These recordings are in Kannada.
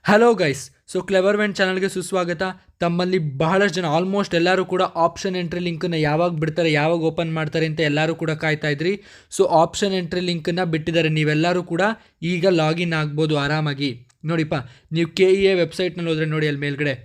ಹಲೋ ಗೈಸ್, ಸೊ ಕ್ಲೆವರ್ವೆಂಟ್ ಚಾನಲ್ಗೆ ಸುಸ್ವಾಗತ. ತಮ್ಮಲ್ಲಿ ಬಹಳಷ್ಟು ಜನ ಆಲ್ಮೋಸ್ಟ್ ಎಲ್ಲರೂ ಕೂಡ ಆಪ್ಷನ್ ಎಂಟ್ರಿ ಲಿಂಕನ್ನು ಯಾವಾಗ ಬಿಡ್ತಾರೆ, ಯಾವಾಗ ಓಪನ್ ಮಾಡ್ತಾರೆ ಅಂತ ಎಲ್ಲರೂ ಕೂಡ ಕಾಯ್ತಾ ಇದ್ರಿ. ಸೊ ಆಪ್ಷನ್ ಎಂಟ್ರಿ ಲಿಂಕನ್ನು ಬಿಟ್ಟಿದ್ದಾರೆ. ನೀವೆಲ್ಲರೂ ಕೂಡ ಈಗ ಲಾಗಿನ್ ಆಗ್ಬೋದು ಆರಾಮಾಗಿ. ನೋಡಿಪ್ಪ, ನೀವು KEA ವೆಬ್ಸೈಟ್ನಲ್ಲಿ ಹೋದರೆ ನೋಡಿ, ಅಲ್ಲಿ ಮೇಲ್ಗಡೆ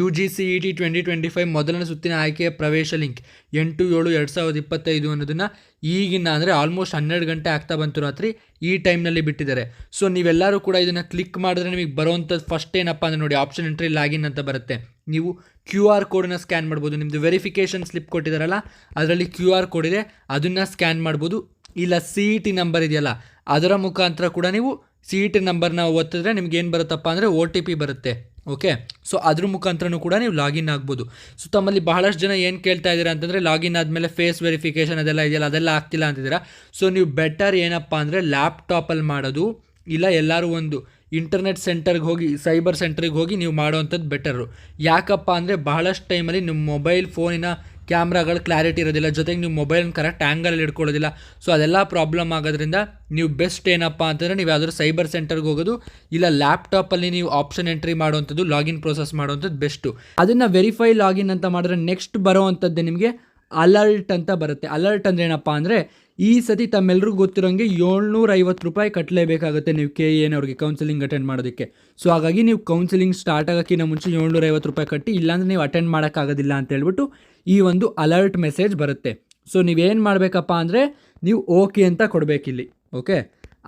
UGCET 2025 ಮೊದಲನೇ ಸುತ್ತಿನ ಆಯ್ಕೆಯ ಪ್ರವೇಶ ಲಿಂಕ್ 8/7/2025 ಅನ್ನೋದನ್ನು ಈಗಿನ ಅಂದರೆ ಆಲ್ಮೋಸ್ಟ್ 12 ಗಂಟೆ ಆಗ್ತಾ ಬಂತು ರಾತ್ರಿ, ಈ ಟೈಮ್ನಲ್ಲಿ ಬಿಟ್ಟಿದ್ದಾರೆ. ಸೊ ನೀವೆಲ್ಲರೂ ಕೂಡ ಇದನ್ನು ಕ್ಲಿಕ್ ಮಾಡಿದ್ರೆ ನಿಮಗೆ ಬರೋವಂಥದ್ದು ಫಸ್ಟ್ ಏನಪ್ಪ ಅಂದರೆ ನೋಡಿ, ಆಪ್ಷನ್ ಎಂಟ್ರಿ ಲಾಗಿನ್ ಅಂತ ಬರುತ್ತೆ. ನೀವು QR ಕೋಡನ್ನು ಸ್ಕ್ಯಾನ್ ಮಾಡ್ಬೋದು. ನಿಮ್ಮದು ವೆರಿಫಿಕೇಷನ್ ಸ್ಲಿಪ್ ಕೊಟ್ಟಿದ್ದಾರಲ್ಲ, ಅದರಲ್ಲಿ QR ಕೋಡ್ ಇದೆ, ಅದನ್ನು ಸ್ಕ್ಯಾನ್ ಮಾಡ್ಬೋದು. ಇಲ್ಲ CET ನಂಬರ್ ಇದೆಯಲ್ಲ, ಅದರ ಮುಖಾಂತರ ಕೂಡ ನೀವು CET ನಂಬರ್ನ ಒತ್ತಿದ್ರೆ ನಿಮ್ಗೆ ಏನು ಬರುತ್ತಪ್ಪ ಅಂದರೆ OTP ಬರುತ್ತೆ. ಓಕೆ, ಸೊ ಅದ್ರ ಮುಖಾಂತರನೂ ಕೂಡ ನೀವು ಲಾಗಿನ್ ಆಗ್ಬೋದು. ಸೊ ತಮ್ಮಲ್ಲಿ ಬಹಳಷ್ಟು ಜನ ಏನು ಕೇಳ್ತಾ ಇದ್ದೀರಾ ಅಂತಂದರೆ, ಲಾಗಿನ್ ಆದಮೇಲೆ ಫೇಸ್ ವೆರಿಫಿಕೇಷನ್ ಅದೆಲ್ಲ ಇದೆಯಲ್ಲ, ಅದೆಲ್ಲ ಆಗ್ತಿಲ್ಲ ಅಂತಿದ್ದೀರಾ. ಸೊ ನೀವು ಬೆಟರ್ ಏನಪ್ಪ ಅಂದರೆ ಲ್ಯಾಪ್ಟಾಪಲ್ಲಿ ಮಾಡೋದು, ಇಲ್ಲ ಎಲ್ಲರೂ ಒಂದು ಇಂಟರ್ನೆಟ್ ಸೆಂಟರ್ಗೆ ಹೋಗಿ, ಸೈಬರ್ ಸೆಂಟ್ರಿಗೆ ಹೋಗಿ ನೀವು ಮಾಡೋವಂಥದ್ದು ಬೆಟರು. ಯಾಕಪ್ಪ ಅಂದರೆ ಬಹಳಷ್ಟು ಟೈಮಲ್ಲಿ ನಿಮ್ಮ ಮೊಬೈಲ್ ಫೋನಿನ ಕ್ಯಾಮ್ರಾಗಳು ಕ್ಲಾರಿಟಿ ಇರೋದಿಲ್ಲ, ಜೊತೆಗೆ ನೀವು ಮೊಬೈಲನ್ನು ಕರೆಕ್ಟ್ ಆ್ಯಂಗಲಲ್ಲಿ ಇಟ್ಕೊಳ್ಳೋದಿಲ್ಲ. ಸೊ ಅದೆಲ್ಲ ಪ್ರಾಬ್ಲಮ್ ಆಗೋದ್ರಿಂದ ನೀವು ಬೆಸ್ಟ್ ಏನಪ್ಪ ಅಂತಂದರೆ ನೀವು ಯಾವ್ದಾದ್ರು ಸೈಬರ್ ಸೆಂಟರ್ಗೆ ಹೋಗೋದು, ಇಲ್ಲ ಲ್ಯಾಪ್ಟಾಪಲ್ಲಿ ನೀವು ಆಪ್ಷನ್ ಎಂಟ್ರಿ ಮಾಡುವಂಥದ್ದು, ಲಾಗಿನ್ ಪ್ರೋಸೆಸ್ ಮಾಡುವಂಥದ್ದು ಬೆಸ್ಟು. ಅದನ್ನು ವೆರಿಫೈ ಲಾಗಿನ್ ಅಂತ ಮಾಡಿದ್ರೆ ನೆಕ್ಸ್ಟ್ ಬರೋವಂಥದ್ದೇ ನಿಮಗೆ ಅಲರ್ಟ್ ಅಂತ ಬರುತ್ತೆ. ಅಲರ್ಟ್ ಅಂದರೆ ಏನಪ್ಪ ಅಂದರೆ, ಈ ಸತಿ ತಮ್ಮೆಲ್ಲರಿಗೂ ಗೊತ್ತಿರೋಂಗೆ 750 ರೂಪಾಯಿ ಕಟ್ಟಲೇಬೇಕಾಗುತ್ತೆ ನೀವು KEA ಕೌನ್ಸಿಲಿಂಗ್ ಅಟೆಂಡ್ ಮಾಡೋದಕ್ಕೆ. ಸೊ ಹಾಗಾಗಿ ನೀವು ಕೌನ್ಸಿಲಿಂಗ್ ಸ್ಟಾರ್ಟ್ ಆಗೋಕ್ಕಿಂತ ಮುಂಚೆ 750 ರೂಪಾಯಿ ಕಟ್ಟಿ, ಇಲ್ಲಾಂದರೆ ನೀವು ಅಟೆಂಡ್ ಮಾಡೋಕ್ಕಾಗೋದಿಲ್ಲ ಅಂತ ಹೇಳ್ಬಿಟ್ಟು ಈ ಒಂದು ಅಲರ್ಟ್ ಮೆಸೇಜ್ ಬರುತ್ತೆ. ಸೊ ನೀವೇನು ಮಾಡಬೇಕಪ್ಪ ಅಂದರೆ, ನೀವು ಓಕೆ ಅಂತ ಕೊಡಬೇಕಿಲ್ಲಿ. ಓಕೆ,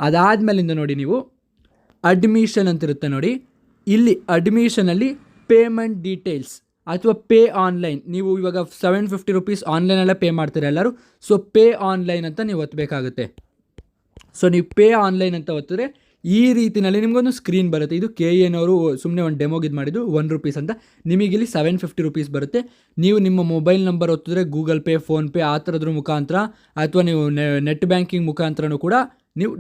ಅದಾದಮೇಲಿಂದ ನೋಡಿ, ನೀವು ಅಡ್ಮಿಷನ್ ಅಂತಿರುತ್ತೆ ನೋಡಿ, ಇಲ್ಲಿ ಅಡ್ಮಿಷನಲ್ಲಿ ಪೇಮೆಂಟ್ ಡೀಟೇಲ್ಸ್ ಅಥವಾ ಪೇ ಆನ್ಲೈನ್, ನೀವು ಇವಾಗ 750 ರೂಪೀಸ್ ಆನ್ಲೈನಲ್ಲೇ ಪೇ ಮಾಡ್ತೀರಾ ಎಲ್ಲರೂ. ಸೊ ಪೇ ಆನ್ಲೈನ್ ಅಂತ ನೀವು ಒತ್ತಬೇಕಾಗುತ್ತೆ. ಸೊ ನೀವು ಪೇ ಆನ್ಲೈನ್ ಅಂತ ಒತ್ತಿದ್ರೆ ಈ ರೀತಿಯಲ್ಲಿ ನಿಮಗೊಂದು ಸ್ಕ್ರೀನ್ ಬರುತ್ತೆ. ಇದು KEA ಸುಮ್ಮನೆ ಒಂದು ಡೆಮೋಗೆ ಇದು ಮಾಡಿದ್ದು, 1 ರೂಪೀಸ್ ಅಂತ. ನಿಮಗಿಲ್ಲಿ 750 ರೂಪೀಸ್ ಬರುತ್ತೆ. ನೀವು ನಿಮ್ಮ ಮೊಬೈಲ್ ನಂಬರ್ ಒತ್ತಿದ್ರೆ ಗೂಗಲ್ ಪೇ, ಫೋನ್ಪೇ ಆ ಥರದ್ರ ಮುಖಾಂತರ, ಅಥವಾ ನೀವು ನೆಟ್ ಬ್ಯಾಂಕಿಂಗ್ ಮುಖಾಂತರನೂ ಕೂಡ ನೀವು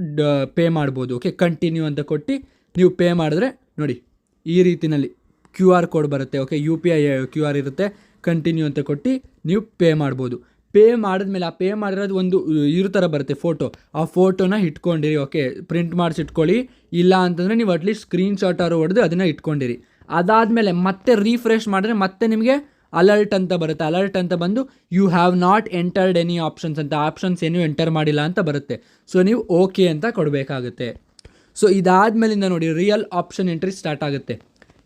ಪೇ ಮಾಡ್ಬೋದು. ಓಕೆ, ಕಂಟಿನ್ಯೂ ಅಂತ ಕೊಟ್ಟು ನೀವು ಪೇ ಮಾಡಿದ್ರೆ ನೋಡಿ, ಈ ರೀತಿಯಲ್ಲಿ QR ಕೋಡ್ ಬರುತ್ತೆ. ಓಕೆ, UPI QR ಇರುತ್ತೆ. ಕಂಟಿನ್ಯೂ ಅಂತ ಕೊಟ್ಟು ನೀವು ಪೇ ಮಾಡ್ಬೋದು. ಪೇ ಮಾಡಿದ್ಮೇಲೆ ಆ ಪೇ ಮಾಡಿರೋದು ಒಂದು ಇರೋ ಥರ ಬರುತ್ತೆ ಫೋಟೋ, ಆ ಫೋಟೋನ ಇಟ್ಕೊಂಡಿರಿ. ಓಕೆ, ಪ್ರಿಂಟ್ ಮಾಡಿಸಿ ಇಟ್ಕೊಳ್ಳಿ, ಇಲ್ಲ ಅಂತಂದರೆ ನೀವು ಅಟ್ಲೀಸ್ಟ್ ಸ್ಕ್ರೀನ್ಶಾಟ್ ಹೊಡೆದು ಅದನ್ನು ಇಟ್ಕೊಂಡಿರಿ. ಅದಾದಮೇಲೆ ಮತ್ತೆ ರೀಫ್ರೆಶ್ ಮಾಡಿದ್ರೆ ಮತ್ತೆ ನಿಮಗೆ ಅಲರ್ಟ್ ಅಂತ ಬರುತ್ತೆ. ಅಲರ್ಟ್ ಅಂತ ಬಂದು you have not entered any options ಅಂತ, ಆಪ್ಷನ್ಸ್ ಏನೂ ಎಂಟರ್ ಮಾಡಿಲ್ಲ ಅಂತ ಬರುತ್ತೆ. ಸೊ ನೀವು ಓಕೆ ಅಂತ ಕೊಡಬೇಕಾಗುತ್ತೆ. ಸೊ ಇದಾದಮೇಲಿಂದ ನೋಡಿ, ರಿಯಲ್ ಆಪ್ಷನ್ ಎಂಟ್ರಿ ಸ್ಟಾರ್ಟ್ ಆಗುತ್ತೆ.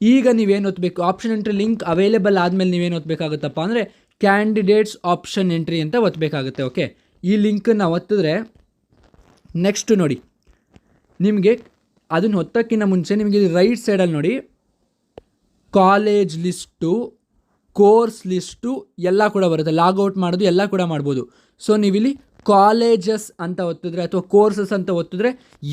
ಈಗ ನೀವೇನು ಒತ್ತಬೇಕು, ಆಪ್ಷನ್ ಎಂಟ್ರಿ ಲಿಂಕ್ ಅವೈಲೇಬಲ್ ಆದಮೇಲೆ ನೀವೇನು ಒತ್ತಬೇಕಾಗುತ್ತಪ್ಪ ಅಂದರೆ, ಕ್ಯಾಂಡಿಡೇಟ್ಸ್ ಆಪ್ಷನ್ ಎಂಟ್ರಿ ಅಂತ ಒತ್ತಬೇಕಾಗುತ್ತೆ. ಓಕೆ, ಈ ಲಿಂಕನ್ನು ಒತ್ತಿದ್ರೆ ನೆಕ್ಸ್ಟ್ ನೋಡಿ, ನಿಮಗೆ ಅದನ್ನು ಹೊತ್ತಕ್ಕಿಂತ ಮುಂಚೆ ನಿಮಗೆ ರೈಟ್ ಸೈಡಲ್ಲಿ ನೋಡಿ, ಕಾಲೇಜ್ ಲಿಸ್ಟು, ಕೋರ್ಸ್ ಲಿಸ್ಟು ಎಲ್ಲ ಕೂಡ ಬರುತ್ತೆ. ಲಾಗೌಟ್ ಮಾಡೋದು ಎಲ್ಲ ಕೂಡ ಮಾಡ್ಬೋದು. ಸೊ ನೀವಿಲ್ಲಿ ಕಾಲೇಜಸ್ ಅಂತ ಒತ್ತಿದ್ರೆ ಅಥವಾ ಕೋರ್ಸಸ್ ಅಂತ ಒತ್ತಿದ್ರೆ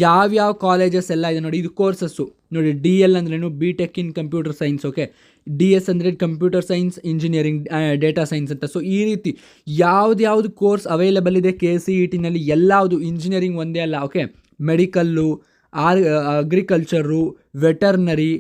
ಯಾವ್ಯಾವ ಕಾಲೇಜಸ್ ಎಲ್ಲ ಇದೆ ನೋಡಿ. ಇದು ಕೋರ್ಸಸ್ಸು ನೋಡಿ, DL ಅಂದ್ರೇನು, BTech in computer science. Okay, DS ಅಂದರೆ computer science engineering data science ಅಂತ. ಸೊ ಈ ರೀತಿ ಯಾವ್ದು ಕೋರ್ಸ್ ಅವೈಲೇಬಲ್ ಇದೆ KCETನಲ್ಲಿ, ಎಲ್ಲವುದು ಇಂಜಿನಿಯರಿಂಗ್ ಒಂದೇ ಅಲ್ಲ. ಓಕೆ, ಮೆಡಿಕಲ್ಲು, ಅಗ್ರಿಕಲ್ಚರು, ವೆಟರ್ನರಿ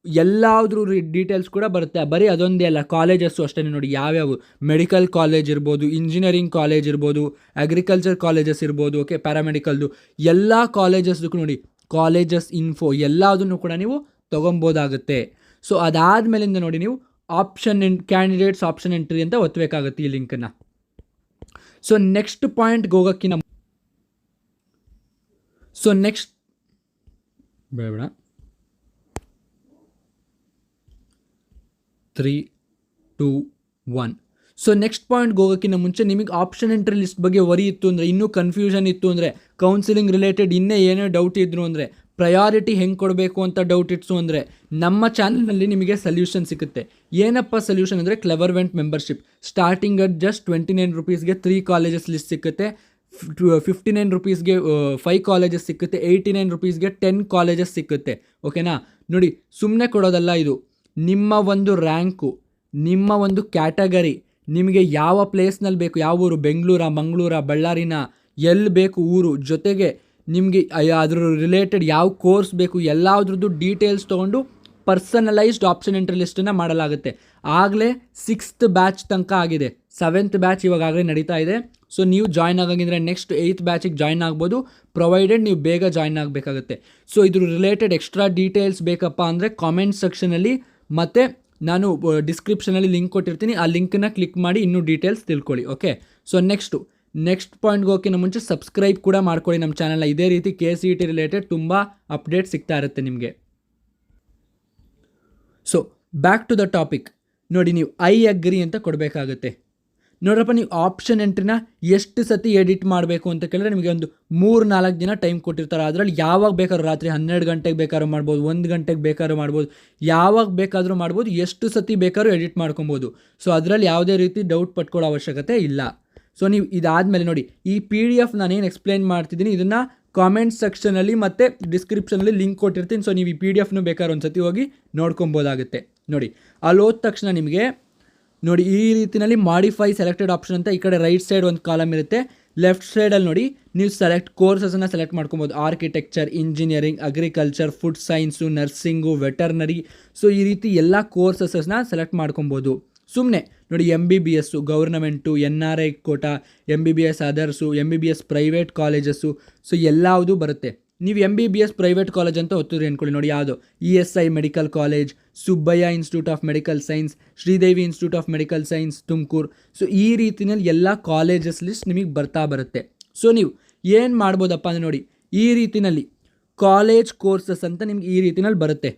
ಎಲ್ಲಾದ್ರೂ ಡೀಟೇಲ್ಸ್ ಕೂಡ ಬರುತ್ತೆ. ಬರೀ ಅದೊಂದೇ ಅಲ್ಲ, ಕಾಲೇಜಸ್ಸು ಅಷ್ಟೇ ನೋಡಿ. ಯಾವ್ಯಾವು ಮೆಡಿಕಲ್ ಕಾಲೇಜ್ ಇರ್ಬೋದು, ಇಂಜಿನಿಯರಿಂಗ್ ಕಾಲೇಜ್ ಇರ್ಬೋದು, ಅಗ್ರಿಕಲ್ಚರ್ ಕಾಲೇಜಸ್ ಇರ್ಬೋದು. ಓಕೆ, ಪ್ಯಾರಾಮೆಡಿಕಲ್ದು ಎಲ್ಲ ಕಾಲೇಜಸ್ದು ನೋಡಿ, ಕಾಲೇಜಸ್ ಇನ್ಫೋ ಎಲ್ಲದನ್ನು ಕೂಡ ನೀವು ತೊಗೊಬೋದಾಗುತ್ತೆ. ಸೊ ಅದಾದಮೇಲಿಂದ ನೋಡಿ, ನೀವು ಕ್ಯಾಂಡಿಡೇಟ್ಸ್ ಆಪ್ಷನ್ ಎಂಟ್ರಿ ಅಂತ ಒತ್ತಬೇಕಾಗುತ್ತೆ ಈ ಲಿಂಕನ್ನು. ಸೊ ನೆಕ್ಸ್ಟ್ ಪಾಯಿಂಟ್ಗೆ ಹೋಗೋಕ್ಕಿಂತ ಬೇಡ 3, 2, 1. ಸೊ ನೆಕ್ಸ್ಟ್ ಪಾಯಿಂಟ್ಗೆ ಹೋಗೋಕ್ಕಿಂತ ಮುಂಚೆ ನಿಮಗೆ ಆಪ್ಷನ್ ಎಂಟ್ರಿ ಲಿಸ್ಟ್ ಬಗ್ಗೆ ವರಿ ಇತ್ತು ಅಂದರೆ, ಇನ್ನೂ ಕನ್ಫ್ಯೂಷನ್ ಇತ್ತು ಅಂದರೆ, ಕೌನ್ಸಿಲಿಂಗ್ ರಿಲೇಟೆಡ್ ಇನ್ನೇ ಏನೇ ಡೌಟ್ ಇದ್ರು ಅಂದರೆ, ಪ್ರಯಾರಿಟಿ ಹೆಂಗೆ ಕೊಡಬೇಕು ಅಂತ ಡೌಟ್ ಇತ್ತು ಅಂದರೆ, ನಮ್ಮ ಚಾನಲ್ನಲ್ಲಿ ನಿಮಗೆ ಸೊಲ್ಯೂಷನ್ ಸಿಗುತ್ತೆ. ಏನಪ್ಪ ಸೊಲ್ಯೂಷನ್ ಅಂದರೆ, ಕ್ಲೆವರ್ವೆಂಟ್ ಮೆಂಬರ್ಶಿಪ್ ಸ್ಟಾರ್ಟಿಂಗ್ ಅಟ್ ಜಸ್ಟ್ 29 ರೂಪೀಸ್ಗೆ 3 ಕಾಲೇಜಸ್ ಲಿಸ್ಟ್ ಸಿಗುತ್ತೆ. 59 ರೂಪೀಸ್ಗೆ 5 ಕಾಲೇಜಸ್ ಸಿಕ್ಕುತ್ತೆ. 89 ರೂಪೀಸ್ಗೆ 10 ಕಾಲೇಜಸ್ ಸಿಕ್ಕುತ್ತೆ. ಓಕೆನಾ, ನೋಡಿ, ಸುಮ್ಮನೆ ಕೊಡೋದಲ್ಲ ಇದು. ನಿಮ್ಮ ಒಂದು ರ್ಯಾಂಕು, ನಿಮ್ಮ ಒಂದು ಕ್ಯಾಟಗರಿ, ನಿಮಗೆ ಯಾವ ಪ್ಲೇಸ್ನಲ್ಲಿ ಬೇಕು, ಯಾವ ಊರು, ಬೆಂಗಳೂರಾ, ಮಂಗಳೂರಾ, ಬಳ್ಳಾರಿನ, ಎಲ್ಲಿ ಬೇಕು ಊರು, ಜೊತೆಗೆ ನಿಮಗೆ ಅದ್ರ ರಿಲೇಟೆಡ್ ಯಾವ ಕೋರ್ಸ್ ಬೇಕು ಎಲ್ಲದ್ರದ್ದು ಡೀಟೇಲ್ಸ್ ತೊಗೊಂಡು ಪರ್ಸನಲೈಸ್ಡ್ ಆಪ್ಷನ್ ಎಂಟ್ರಿ ಲಿಸ್ಟನ್ನು ಮಾಡಲಾಗುತ್ತೆ. ಆಗಲೇ 6th ಬ್ಯಾಚ್ ತನಕ ಆಗಿದೆ, 7th ಬ್ಯಾಚ್ ಇವಾಗಲೇ ನಡೀತಾ ಇದೆ. ಸೊ ನೀವು ಜಾಯ್ನ್ ಆಗೋಂಗಿದ್ರೆ ನೆಕ್ಸ್ಟ್ 8th ಬ್ಯಾಚಿಗೆ ಜಾಯ್ನ್ ಆಗ್ಬೋದು, ಪ್ರೊವೈಡೆಡ್ ನೀವು ಬೇಗ ಜಾಯ್ನ್ ಆಗಬೇಕಾಗುತ್ತೆ. ಸೊ ಇದ್ರ ರಿಲೇಟೆಡ್ ಎಕ್ಸ್ಟ್ರಾ ಡೀಟೇಲ್ಸ್ ಬೇಕಪ್ಪ ಅಂದರೆ ಕಾಮೆಂಟ್ ಸೆಕ್ಷನಲ್ಲಿ ಮತ್ತು ನಾನು ಡಿಸ್ಕ್ರಿಪ್ಷನಲ್ಲಿ ಲಿಂಕ್ ಕೊಟ್ಟಿರ್ತೀನಿ, ಆ ಲಿಂಕನ್ನ ಕ್ಲಿಕ್ ಮಾಡಿ ಇನ್ನೂ ಡೀಟೇಲ್ಸ್ ತಿಳ್ಕೊಳ್ಳಿ. ಓಕೆ, ಸೊ ನೆಕ್ಸ್ಟ್ ಪಾಯಿಂಟ್ಗೆ ಹೋಗೋಕ್ಕಿಂತ ಮುಂಚೆ ಸಬ್ಸ್ಕ್ರೈಬ್ ಕೂಡ ಮಾಡ್ಕೊಳ್ಳಿ ನಮ್ಮ ಚಾನಲ್ನ. ಇದೇ ರೀತಿ KCET ರಿಲೇಟೆಡ್ ತುಂಬ ಅಪ್ಡೇಟ್ ಸಿಗ್ತಾ ಇರುತ್ತೆ ನಿಮಗೆ. So back to the topic. ನೋಡಿ, ನೀವು ಐ ಅಗ್ರಿ ಅಂತ ಕೊಡಬೇಕಾಗುತ್ತೆ. ನೋಡ್ರಪ್ಪ, ನೀವು ಆಪ್ಷನ್ ಎಂಟ್ರಿನ ಎಷ್ಟು ಸತಿ ಎಡಿಟ್ ಮಾಡಬೇಕು ಅಂತ ಕೇಳಿದ್ರೆ ನಿಮಗೆ ಒಂದು 3-4 ದಿನ ಟೈಮ್ ಕೊಟ್ಟಿರ್ತಾರೆ. ಅದರಲ್ಲಿ ಯಾವಾಗ ಬೇಕಾದ್ರೂ ರಾತ್ರಿ 12 ಗಂಟೆಗೆ ಬೇಕಾದ್ರೂ ಮಾಡ್ಬೋದು, 1 ಗಂಟೆಗೆ ಬೇಕಾದ್ರೂ ಮಾಡ್ಬೋದು, ಯಾವಾಗ ಬೇಕಾದರೂ ಮಾಡ್ಬೋದು, ಎಷ್ಟು ಸತಿ ಬೇಕಾದ್ರೂ ಎಡಿಟ್ ಮಾಡ್ಕೊಬೋದು. ಸೊ ಅದರಲ್ಲಿ ಯಾವುದೇ ರೀತಿ ಡೌಟ್ ಪಟ್ಕೊಳ್ಳೋ ಅವಶ್ಯಕತೆ ಇಲ್ಲ. ಸೊ ನೀವು ಇದಾದಮೇಲೆ ನೋಡಿ, ಈ PDF ನಾನೇನು ಎಕ್ಸ್ಪ್ಲೈನ್ ಮಾಡ್ತಿದ್ದೀನಿ ಇದನ್ನು ಕಾಮೆಂಟ್ ಸೆಕ್ಷನಲ್ಲಿ ಮತ್ತು ಡಿಸ್ಕ್ರಿಪ್ಷನಲ್ಲಿ ಲಿಂಕ್ ಕೊಟ್ಟಿರ್ತೀನಿ. ಸೊ ನೀವು ಈ PDF ಬೇಕಾದ್ರೆ ಒಂದು ಸತಿ ಹೋಗಿ ನೋಡ್ಕೊಬೋದಾಗುತ್ತೆ. ನೋಡಿ, ಅಲ್ಲಿ ಹೋದ ತಕ್ಷಣ ನಿಮಗೆ ನೋಡಿ ಈ ರೀತಿಯಲ್ಲಿ ಮಾಡಿಫೈ ಸೆಲೆಕ್ಟೆಡ್ ಆಪ್ಷನ್ ಅಂತ ಈ ಕಡೆ ರೈಟ್ ಸೈಡ್ ಒಂದು ಕಾಲಮ್ ಇರುತ್ತೆ. ಲೆಫ್ಟ್ ಸೈಡಲ್ಲಿ ನೋಡಿ ನೀವು ಕೋರ್ಸಸನ್ನು ಸೆಲೆಕ್ಟ್ ಮಾಡ್ಕೊಬೋದು. Architecture, engineering, agriculture, food science, nursing, veterinary. So ಈ ರೀತಿ ಎಲ್ಲ ಕೋರ್ಸಸನ್ನ ಸೆಲೆಕ್ಟ್ ಮಾಡ್ಕೊಬೋದು. ಸುಮ್ಮನೆ ನೋಡಿ, MBBS government, NRI quota, MBBS others, MBBS private colleges, so ಎಲ್ಲವುದು ಬರುತ್ತೆ. ನೀವು MBBS ಪ್ರೈವೇಟ್ ಕಾಲೇಜ್ ಅಂತ ಒತ್ತಿದ್ರಿ ಅಂದ್ಕೊಳ್ಳಿ. ನೋಡಿ, ಯಾವುದು ESI medical college, Subbaiah institute of medical science, Sridevi institute of medical science, Tumakuru. So ಈ ರೀತಿಯಲ್ಲಿ ಎಲ್ಲ ಕಾಲೇಜಸ್ ಲಿಸ್ಟ್ ನಿಮಗೆ ಬರುತ್ತೆ. ಸೊ ನೀವು ಏನು ಮಾಡ್ಬೋದಪ್ಪ ಅಂದರೆ ನೋಡಿ, ಈ ರೀತಿಯಲ್ಲಿ ಕಾಲೇಜ್ ಕೋರ್ಸಸ್ ಅಂತ ನಿಮ್ಗೆ ಈ ರೀತಿಯಲ್ಲಿ ಬರುತ್ತೆ.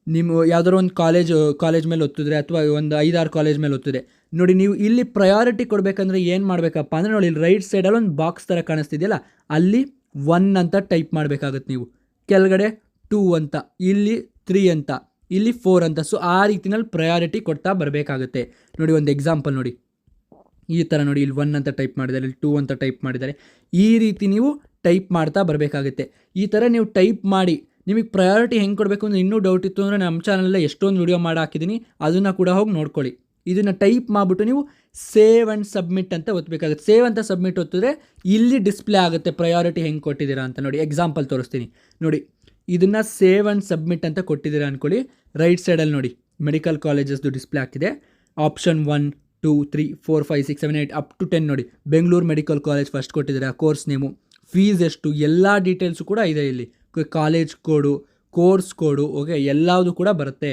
ನೀವು ಯಾವುದಾದ್ರು ಒಂದು ಕಾಲೇಜ್ ಮೇಲೆ ಒತ್ತಿದ್ರೆ ಅಥವಾ ಒಂದು 5-6 ಕಾಲೇಜ್ ಮೇಲೆ ಒತ್ತಿದೆ ನೋಡಿ, ನೀವು ಇಲ್ಲಿ ಪ್ರಯಾರಿಟಿ ಕೊಡಬೇಕಂದ್ರೆ ಏನು ಮಾಡಬೇಕಪ್ಪ ಅಂದರೆ ನೋಡಿ, ಇಲ್ಲಿ ರೈಟ್ ಸೈಡಲ್ಲಿ ಒಂದು ಬಾಕ್ಸ್ ಥರ ಕಾಣಿಸ್ತಿದೆಯಲ್ಲ, ಅಲ್ಲಿ 1 ಅಂತ ಟೈಪ್ ಮಾಡಬೇಕಾಗುತ್ತೆ. ನೀವು ಕೆಳಗಡೆ 2 ಅಂತ, ಇಲ್ಲಿ 3 ಅಂತ, ಇಲ್ಲಿ 4 ಅಂತ. ಸೊ ಆ ರೀತಿಯಲ್ಲಿ ಪ್ರಯಾರಿಟಿ ಕೊಡ್ತಾ ಬರಬೇಕಾಗುತ್ತೆ. ನೋಡಿ, ಒಂದು ಎಕ್ಸಾಂಪಲ್ ನೋಡಿ, ಈ ಥರ ನೋಡಿ, ಇಲ್ಲಿ 1 ಅಂತ ಟೈಪ್ ಮಾಡಿದ್ದಾರೆ, ಇಲ್ಲಿ 2 ಅಂತ ಟೈಪ್ ಮಾಡಿದ್ದಾರೆ. ಈ ರೀತಿ ನೀವು ಟೈಪ್ ಮಾಡ್ತಾ ಬರಬೇಕಾಗುತ್ತೆ. ಈ ಥರ ನೀವು ಟೈಪ್ ಮಾಡಿ ನಿಮಗೆ ಪ್ರಯಾರಿಟಿ ಹೆಂಗೆ ಕೊಡಬೇಕು ಅಂದರೆ ಇನ್ನೂ ಡೌಟ್ ಇತ್ತು ಅಂದರೆ ನಮ್ಮ ಚಾನಲಲ್ಲಿ ಎಷ್ಟೊಂದು ವೀಡಿಯೋ ಮಾಡಿ ಹಾಕಿದ್ದೀನಿ, ಅದನ್ನು ಕೂಡ ಹೋಗಿ ನೋಡ್ಕೊಳ್ಳಿ. ಇದನ್ನು ಟೈಪ್ ಮಾಡಿಬಿಟ್ಟು ನೀವು ಸೇವ್ ಆ್ಯಂಡ್ ಸಬ್ಮಿಟ್ ಅಂತ ಒತ್ತಬೇಕಾಗುತ್ತೆ. ಸೇವ್ ಅಂತ ಸಬ್ಮಿಟ್ ಒತ್ತಿದ್ರೆ ಇಲ್ಲಿ ಡಿಸ್ಪ್ಲೇ ಆಗುತ್ತೆ ಪ್ರಯಾರಿಟಿ ಹೆಂಗೆ ಕೊಟ್ಟಿದ್ದೀರಾ ಅಂತ. ನೋಡಿ, ಎಕ್ಸಾಂಪಲ್ ತೋರಿಸ್ತೀನಿ. ನೋಡಿ, ಇದನ್ನು ಸೇವ್ ಆ್ಯಂಡ್ ಸಬ್ಮಿಟ್ ಅಂತ ಕೊಟ್ಟಿದ್ದೀರಾ ಅಂದ್ಕೊಳ್ಳಿ. ರೈಟ್ ಸೈಡಲ್ಲಿ ನೋಡಿ, ಮೆಡಿಕಲ್ ಕಾಲೇಜಸ್ದು ಡಿಸ್ಪ್ಲೇ ಆಗ್ತಿದೆ. ಆಪ್ಷನ್ 1, 2, 3, 4, 5, 6, 7, 8 ಅಪ್ ಟು 10 ನೋಡಿ, ಬೆಂಗಳೂರು ಮೆಡಿಕಲ್ ಕಾಲೇಜ್ ಫಸ್ಟ್ ಕೊಟ್ಟಿದ್ದಾರೆ. ಆ ಕೋರ್ಸ್ ನೇಮು, ಫೀಸ್ ಎಷ್ಟು, ಎಲ್ಲ ಡೀಟೇಲ್ಸು ಕೂಡ ಇದೆ ಇಲ್ಲಿ. ಕಾಲೇಜ್ ಕೋಡು, ಕೋರ್ಸ್ ಕೋಡು, ಓಕೆ, ಎಲ್ಲವುದು ಕೂಡ ಬರುತ್ತೆ.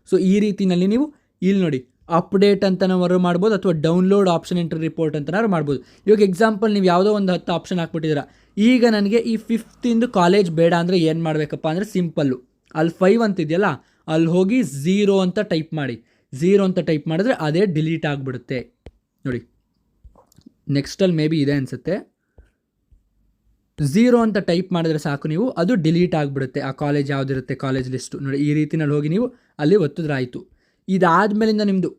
ಸೊ ಈ ರೀತಿಯಲ್ಲಿ ನೀವು ಇಲ್ಲಿ ನೋಡಿ ಅಪ್ಡೇಟ್ ಅಂತನಾದ್ರು ಮಾಡ್ಬೋದು ಅಥವಾ ಡೌನ್ಲೋಡ್ ಆಪ್ಷನ್ ಎಂಟ್ರಿ ರಿಪೋರ್ಟ್ ಅಂತನಾದ್ರು ಮಾಡ್ಬೋದು. ಇವಾಗ ಎಕ್ಸಾಂಪಲ್ ನೀವು ಯಾವುದೋ ಒಂದು 10 ಆಪ್ಷನ್ ಹಾಕ್ಬಿಟ್ಟಿದ್ದೀರಾ. ಈಗ ನನಗೆ ಈ 5th ಕಾಲೇಜ್ ಬೇಡ ಅಂದರೆ ಏನು ಮಾಡಬೇಕಪ್ಪ ಅಂದರೆ ಸಿಂಪಲ್ಲು, ಅಲ್ಲಿ 5 ಅಂತಿದೆಯಲ್ಲ, ಅಲ್ಲಿ ಹೋಗಿ 0 ಅಂತ ಟೈಪ್ ಮಾಡಿ. 0 ಅಂತ ಟೈಪ್ ಮಾಡಿದ್ರೆ ಅದೇ ಡಿಲೀಟ್ ಆಗಿಬಿಡುತ್ತೆ. ನೋಡಿ, ನೆಕ್ಸ್ಟಲ್ಲಿ ಮೇ ಬಿ ಇದೆ ಅನಿಸುತ್ತೆ. 0 ಅಂತ ಟೈಪ್ ಮಾಡಿದ್ರೆ ಸಾಕು, ನೀವು ಅದು ಡಿಲೀಟ್ ಆಗಿಬಿಡುತ್ತೆ. ಆ ಕಾಲೇಜ್ ಯಾವುದಿರುತ್ತೆ ಕಾಲೇಜ್ ಲಿಸ್ಟು ನೋಡಿ, ಈ ರೀತಿನಲ್ಲಿ ಹೋಗಿ ನೀವು ಅಲ್ಲಿ ಒತ್ತಿದ್ರೆ ಆಯಿತು. ಇದಾದಮೇಲಿಂದ ನಿಮ್ಮದು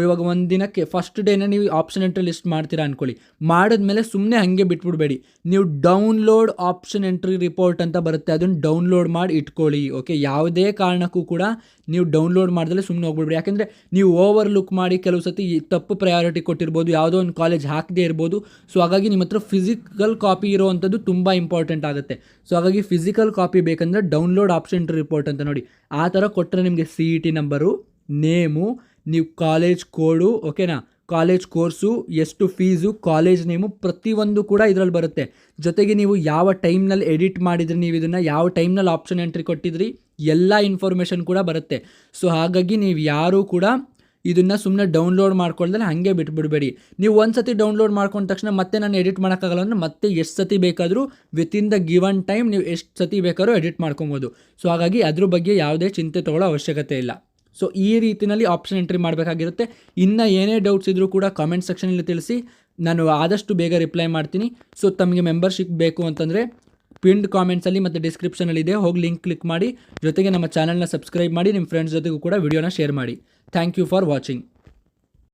ಇವಾಗ ಒಂದು ದಿನಕ್ಕೆ ಫಸ್ಟ್ ಡೇನ ನೀವು ಆಪ್ಷನ್ ಎಂಟ್ರಿ ಲಿಸ್ಟ್ ಮಾಡ್ತೀರಾ ಅಂದ್ಕೊಳ್ಳಿ. ಮಾಡಿದ್ಮೇಲೆ ಸುಮ್ಮನೆ ಹಾಗೆ ಬಿಟ್ಬಿಡಬೇಡಿ, ನೀವು ಡೌನ್ಲೋಡ್ ಆಪ್ಷನ್ ಎಂಟ್ರಿ ರಿಪೋರ್ಟ್ ಅಂತ ಬರುತ್ತೆ, ಅದನ್ನು ಡೌನ್ಲೋಡ್ ಮಾಡಿ ಇಟ್ಕೊಳ್ಳಿ. ಓಕೆ, ಯಾವುದೇ ಕಾರಣಕ್ಕೂ ಕೂಡ ನೀವು ಡೌನ್ಲೋಡ್ ಮಾಡಿದ್ರೆ ಸುಮ್ಮನೆ ಹೋಗ್ಬಿಡ್ಬೇಡಿ. ಯಾಕೆಂದರೆ ನೀವು ಓವರ್ ಲುಕ್ ಮಾಡಿ ಕೆಲವು ಸತಿ ತಪ್ಪು ಪ್ರಯಾರಿಟಿ ಕೊಟ್ಟಿರ್ಬೋದು, ಯಾವುದೋ ಒಂದು ಕಾಲೇಜ್ ಹಾಕದೇ ಇರ್ಬೋದು. ಸೊ ಹಾಗಾಗಿ ನಿಮ್ಮ ಹತ್ರ ಫಿಸಿಕಲ್ ಕಾಪಿ ಇರೋವಂಥದ್ದು ತುಂಬ ಇಂಪಾರ್ಟೆಂಟ್ ಆಗುತ್ತೆ. ಸೊ ಹಾಗಾಗಿ ಫಿಸಿಕಲ್ ಕಾಪಿ ಬೇಕಂದರೆ ಡೌನ್ಲೋಡ್ ಆಪ್ಷನ್ ಎಂಟ್ರಿ ರಿಪೋರ್ಟ್ ಅಂತ ನೋಡಿ, ಆ ಥರ ಕೊಟ್ಟರೆ ನಿಮಗೆ CET ನಂಬರು, ನೇಮು, ನೀವು ಕಾಲೇಜ್ ಕೋಡು, ಓಕೆನಾ, ಕಾಲೇಜ್ ಕೋರ್ಸು, ಎಷ್ಟು ಫೀಸು, ಕಾಲೇಜ್ ನೇಮು, ಪ್ರತಿಯೊಂದು ಕೂಡ ಇದರಲ್ಲಿ ಬರುತ್ತೆ. ಜೊತೆಗೆ ನೀವು ಯಾವ ಟೈಮ್ನಲ್ಲಿ ಎಡಿಟ್ ಮಾಡಿದ್ರಿ, ನೀವು ಇದನ್ನು ಯಾವ ಟೈಮ್ನಲ್ಲಿ ಆಪ್ಷನ್ ಎಂಟ್ರಿ ಕೊಟ್ಟಿದ್ರಿ, ಎಲ್ಲ ಇನ್ಫಾರ್ಮೇಷನ್ ಕೂಡ ಬರುತ್ತೆ. ಸೊ ಹಾಗಾಗಿ ನೀವು ಯಾರೂ ಕೂಡ ಇದನ್ನು ಸುಮ್ಮನೆ ಡೌನ್ಲೋಡ್ ಮಾಡ್ಕೊಳ್ದಲ್ಲಿ ಹಾಗೆ ಬಿಟ್ಬಿಡಬೇಡಿ. ನೀವು ಒಂದು ಸತಿ ಡೌನ್ಲೋಡ್ ಮಾಡ್ಕೊಂಡ ತಕ್ಷಣ ಮತ್ತೆ ನಾನು ಎಡಿಟ್ ಮಾಡೋಕ್ಕಾಗಲ್ಲ ಅಂದರೆ ಮತ್ತೆ ಎಷ್ಟು ಸತಿ ಬೇಕಾದರೂ ವಿತಿನ್ ದ ಗಿವನ್ ಟೈಮ್ ನೀವು ಎಷ್ಟು ಸತಿ ಬೇಕಾದ್ರೂ ಎಡಿಟ್ ಮಾಡ್ಕೊಬೋದು. ಸೊ ಹಾಗಾಗಿ ಅದ್ರ ಬಗ್ಗೆ ಯಾವುದೇ ಚಿಂತೆ ತೊಗೊಳ್ಳೋ ಅವಶ್ಯಕತೆ ಇಲ್ಲ. ಸೊ ಈ ರೀತಿಯಲ್ಲಿ ಆಪ್ಷನ್ ಎಂಟ್ರಿ ಮಾಡಬೇಕಾಗಿರುತ್ತೆ. ಇನ್ನು ಏನೇ ಡೌಟ್ಸ್ ಇದ್ದರೂ ಕೂಡ ಕಾಮೆಂಟ್ ಸೆಕ್ಷನಲ್ಲಿ ತಿಳಿಸಿ, ನಾನು ಆದಷ್ಟು ಬೇಗ ರಿಪ್ಲೈ ಮಾಡ್ತೀನಿ. ಸೊ ತಮಗೆ ಮೆಂಬರ್ಶಿಪ್ ಬೇಕು ಅಂತಂದರೆ ಪಿನ್ಡ್ ಕಾಮೆಂಟ್ಸಲ್ಲಿ ಮತ್ತು ಡಿಸ್ಕ್ರಿಪ್ಷನಲ್ಲಿದೆ, ಹೋಗಿ ಲಿಂಕ್ ಕ್ಲಿಕ್ ಮಾಡಿ. ಜೊತೆಗೆ ನಮ್ಮ ಚಾನಲ್ನ ಸಬ್ಸ್ಕ್ರೈಬ್ ಮಾಡಿ, ನಿಮ್ಮ ಫ್ರೆಂಡ್ಸ್ ಜೊತೆಗೂ ಕೂಡ ವಿಡಿಯೋನ ಶೇರ್ ಮಾಡಿ. Thank you for watching.